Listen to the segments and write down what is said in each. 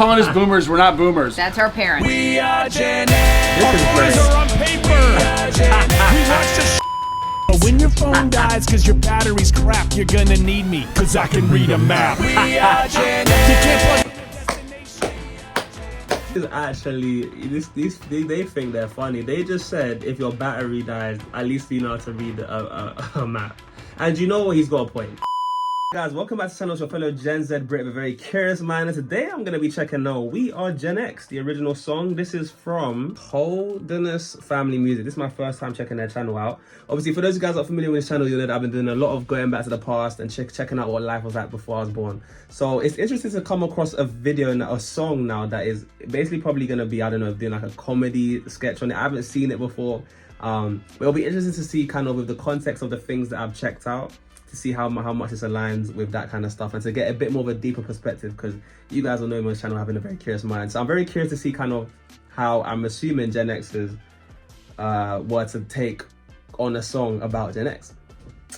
Calling us boomers, we're not boomers. That's our parents. We are Gen X. Our boys are on paper. We watch the But when your phone dies cause your battery's crap, you're gonna need me, cause I can read a map. We are Gen X. You can't plug Is actually they think they're funny. They just said if your battery dies, at least you know how to read a map. And you know what? He's got a point. Guys, welcome back to the channel. It's your fellow Gen Z Brit with a very curious mind, and today I'm going to be checking out We Are Gen X, the original song. This is from Holderness Family Music. This is my first time checking their channel out. Obviously, for those of you guys not familiar with this channel, you know that I've been doing a lot of going back to the past and checking out what life was like before I was born. So it's interesting to come across a video and a song now that is basically probably going to be, I don't know, doing like a comedy sketch on it. I haven't seen it before. But it'll be interesting to see kind of with the context of the things that I've checked out, to see how much this aligns with that kind of stuff and to get a bit more of a deeper perspective, because you guys will know me on this channel having a very curious mind. So I'm very curious to see kind of how I'm assuming Gen Xers were to take on a song about Gen X.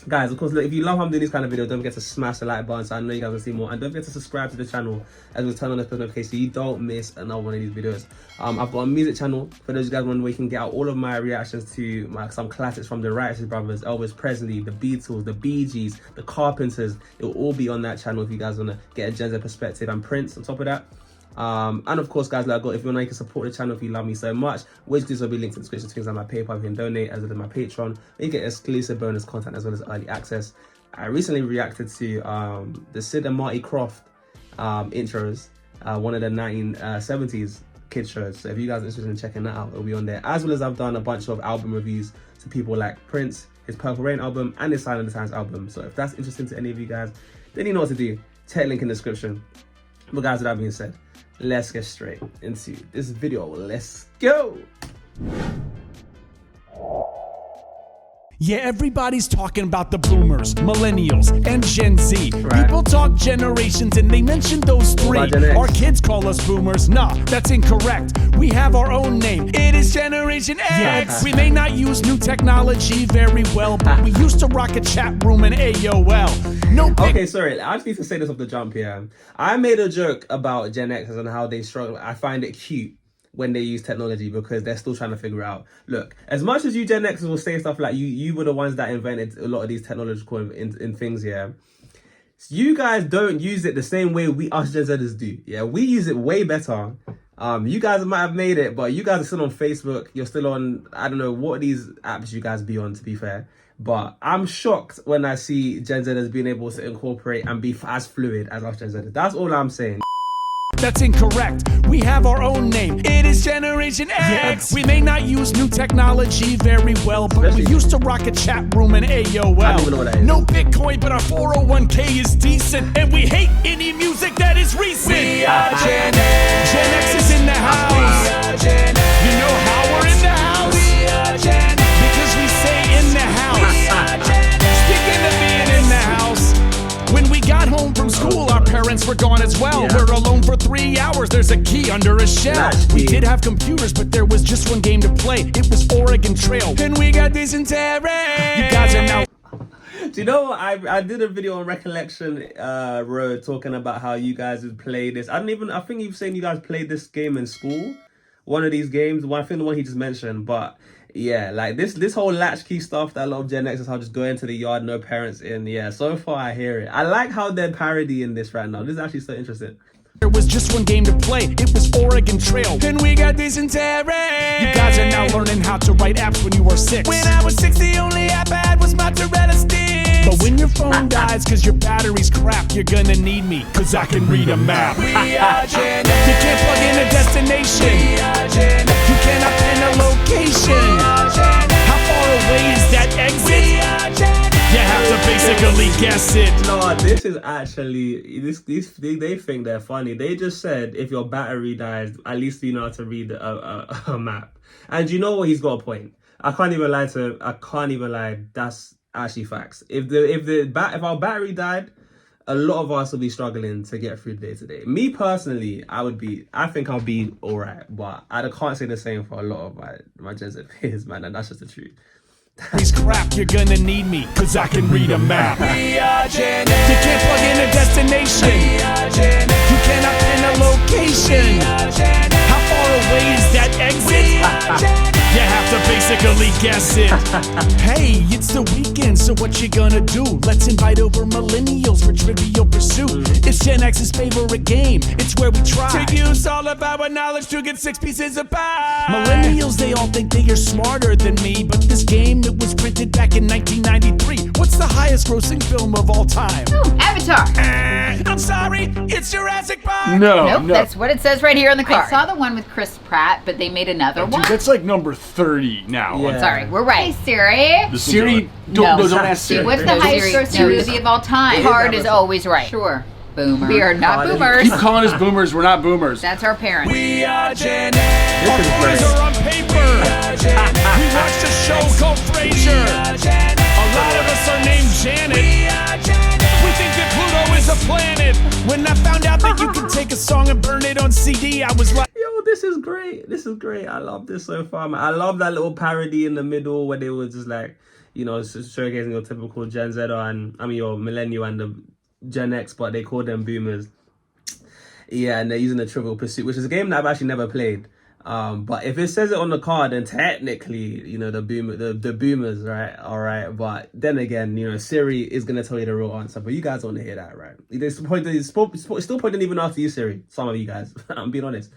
Guys, of course, look, if you love how I'm doing these kind of videos, don't forget to smash the like button so I know you guys will see more, and don't forget to subscribe to the channel as well as turn on the post notification so you don't miss another one of these videos. I've got a music channel for those of you guys wondering where you can get out all of my reactions to some classics from the Righteous Brothers, Elvis Presley, the Beatles, the Bee Gees, the Carpenters. It will all be on that channel if you guys want to get a Gen Z perspective, and Prince on top of that. And of course, guys, like, if you want to support the channel, if you love me so much, which this will be linked in the description, things like my PayPal, you can donate, as well as my Patreon. You get exclusive bonus content as well as early access. I recently reacted to the Sid and Marty Krofft intros, one of the 1970s kids shows. So if you guys are interested in checking that out, it'll be on there. As well as I've done a bunch of album reviews to people like Prince, his Purple Rain album, and his Sign of the Times album. So if that's interesting to any of you guys, then you know what to do. Check link in the description. But guys, with that being said, let's get straight into this video. Let's go. Yeah, everybody's talking about the boomers, millennials, and Gen Z. Right. People talk generations and they mention those three. Our kids call us boomers. Nah, that's incorrect. We have our own name. It is Generation X. We may not use new technology very well, but we used to rock a chat room and AOL. No. Okay, sorry. I just need to say this off the jump here. I made a joke about Gen Xers and how they struggle. I find it cute when they use technology because they're still trying to figure out. Look, as much as you Gen Xers will say stuff like you were the ones that invented a lot of these technological in things, yeah, you guys don't use it the same way we us Gen Zers do. Yeah, we use it way better. You guys might have made it, but you guys are still on Facebook. You're still on, I don't know what these apps you guys be on, to be fair. But I'm shocked when I see Gen Zers being able to incorporate and be as fluid as us Gen Zers. That's all I'm saying. That's incorrect. We have our own name. It is Generation X. We may not use new technology very well, but we used to rock a chat room and AOL. I don't even know what that is. No Bitcoin, but our 401k is decent, and we hate any music that is recent. We are Gen X. Gen X is in the house. We are Gen X. You know how we're in the house? We are Gen X. Because we say in the house. We are Gen X. Speaking of being in the house, when we got home from school, our parents were gone as well. Yeah. We're alone for 3 hours. There's a key under a shell. We did have computers, but there was just one game to play. It was Oregon Trail. And we got dysentery. You guys are now. Do you know what? I did a video on Recollection Road talking about how you guys would play this. I think you've saying you guys played this game in school. One of these games. I think the one he just mentioned. But yeah, like this whole latchkey stuff that a lot of Gen Xers how just go into the yard, no parents in. Yeah, so far I hear it. I like how they're parodying this right now. This is actually so interesting. There was just one game to play. It was Oregon Trail. And we got dysentery. You guys are now learning how to write apps when you were 6. When I was 6, the only app I had was mozzarella sticks. But when your phone dies cause your battery's crap, you're gonna need me, cause I can read a map. We are Gen X. You can't plug in a destination. We are Gen X. You cannot pin a location. We are Gen X. How far away is that exit? We are Gen X. You have to basically guess it. No, this is actually they think they're funny. They just said if your battery dies, at least you know how to read a map. And you know what? He's got a point. I can't even lie. That's actually facts. If our battery died, a lot of us will be struggling to get through the day today. Me personally, I think I'll be all right, but I can't say the same for a lot of my Gen Z peers, man, and that's just the truth. These crap, you're gonna need me, cause I can read a map. We are Gen X. You can't plug in a destination. We are Gen X. You cannot pin a location. We are Gen X. How far away is that exit? We are Gen X. You have to basically guess it. Hey, it's the weekend, so what you gonna do? Let's invite over millennials for Trivial Pursuit. It's Gen X's favorite game. It's where we try to use all of our knowledge to get 6 pieces of pie. Millennials, they all think they are smarter than me, but this game, it was printed back in 1993. What's the highest grossing film of all time? Avatar. I'm sorry, it's Jurassic Park. Nope, that's what it says right here on the card. I saw the one with Chris Pratt, but they made another one. Dude, that's like number 30 now. Yeah. Sorry, we're right. Hey, Siri. Siri, don't ask Siri. What's the highest grossing movie of all time? Card is always right. Sure. Boomer. We are not boomers. Keep calling us boomers. We're not boomers. That's our parents. We are Gen X. Our This is boys great. are on paper. We watched a show called Frasier. A lot of us are named Janet. We think that Pluto is a planet. When I found out that you could take a song and burn it on CD, I was like, Yo, this is great. This is great. I love this so far, man. I love that little parody in the middle where they were just like, you know, showcasing your typical Gen Z and your millennial and the Gen X, but they call them boomers. Yeah, and they're using the Trivial Pursuit, which is a game that I've actually never played. But if it says it on the card, then technically, you know, the boomers, right? All right. But then again, you know, Siri is gonna tell you the real answer. But you guys want to hear that, right? It's still pointing even after you, Siri. Some of you guys. I'm being honest.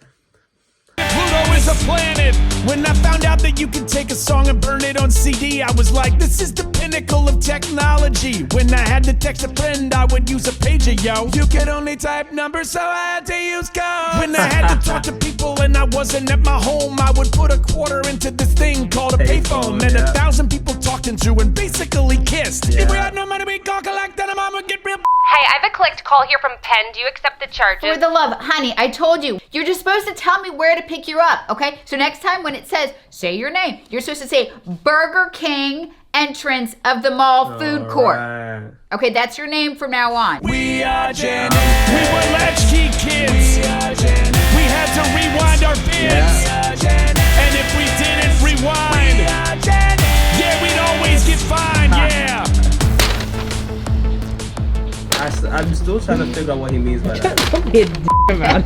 Pluto is a planet. When I found out that you could take a song and burn it on CD, I was like, this is the pinnacle of technology. When I had to text a friend, I would use a pager, yo. You could only type numbers, so I had to use code. When I had to talk to people and I wasn't at my home, I would put a quarter into this thing called a payphone. And 1,000 people talked into and basically kissed. If we had no money, we'd call collect and mom would get real. Hey, I have a collect call here from Penn. Do you accept the charges? For the love, honey, I told you. You're just supposed to tell me where to pick you up, okay? So next time when it says, say your name, you're supposed to say Burger King entrance of the mall food court. Right. Okay, that's your name from now on. We are Gen X. We were latchkey kids. We had to rewind our bits. And if we didn't rewind, yeah, we'd always get fined, yeah. I'm still trying to figure out what he means by that. Don't be a d about it.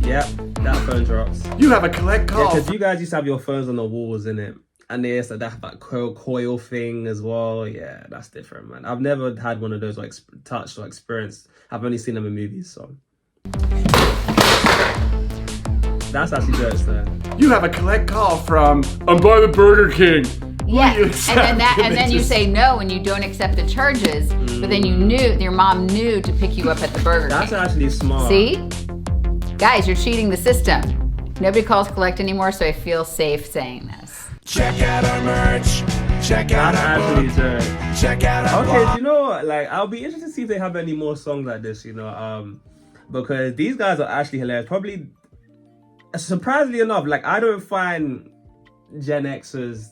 Yep, that phone drops. You have a collect call. Because you guys used to have your phones on the walls, innit? And there's that coil thing as well. Yeah, that's different, man. I've never had one of those like touched or experienced. I've only seen them in movies, so. That's actually good, man. You have a collect call from I'm by the Burger King. Yeah, You accept? and then you say no and you don't accept the charges, but then your mom knew to pick you up at the Burger That's King. actually smart. See? Guys, you're cheating the system. Nobody calls collect anymore, so I feel safe saying this. Check out our merch. Check out That's our actually book. good. Check out our Okay, blog. do you know what? Like, I'll be interested to see if they have any more songs like this, you know, because these guys are actually hilarious. Probably, surprisingly enough, like, I don't find Gen Xers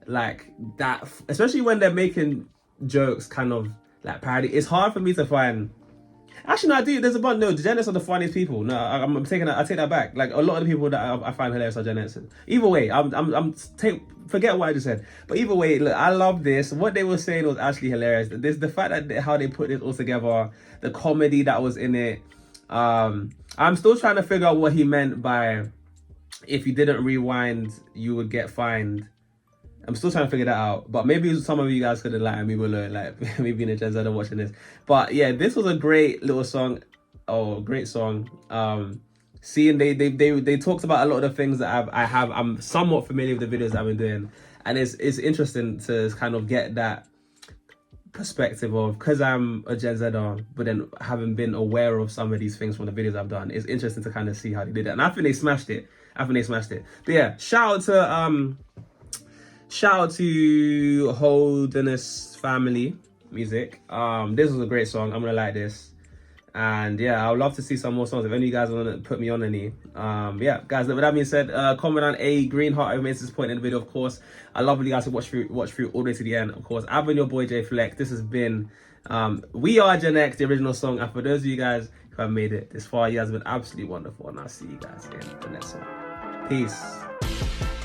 like that, especially when they're making jokes, kind of like parody. It's hard for me to find. Actually, no, I do. There's a bunch. No, Gen X are the funniest people. No, I'm taking that. I take that back. Like a lot of the people that I find hilarious are Gen Xers. Either way, forget what I just said. But either way, look, I love this. What they were saying was actually hilarious. There's the fact that how they put it all together, the comedy that was in it. I'm still trying to figure out what he meant by if you didn't rewind, you would get fined. I'm still trying to figure that out, but maybe some of you guys could enlighten me below, like me being a Gen Zer watching this. But yeah, this was a great little song. Oh, great song. Seeing they talked about a lot of the things that I'm somewhat familiar with the videos that I've been doing, and it's interesting to kind of get that perspective of, because I'm a Gen Zer, but then having been aware of some of these things from the videos I've done, it's interesting to kind of see how they did it, and I think they smashed it. But yeah, shout out to Holderness Family Music. This was a great song. I'm gonna like this, and yeah, I would love to see some more songs. If any of you guys want to put me on any, yeah, guys. With that being said, comment on a green heart over this point in the video. Of course, I love when you guys to watch through all the way to the end. Of course, I've been your boy JayFlex. This has been We Are Gen X, the original song. And for those of you guys who who have made it this far. You guys have been absolutely wonderful, and I'll see you guys in the next one. Peace.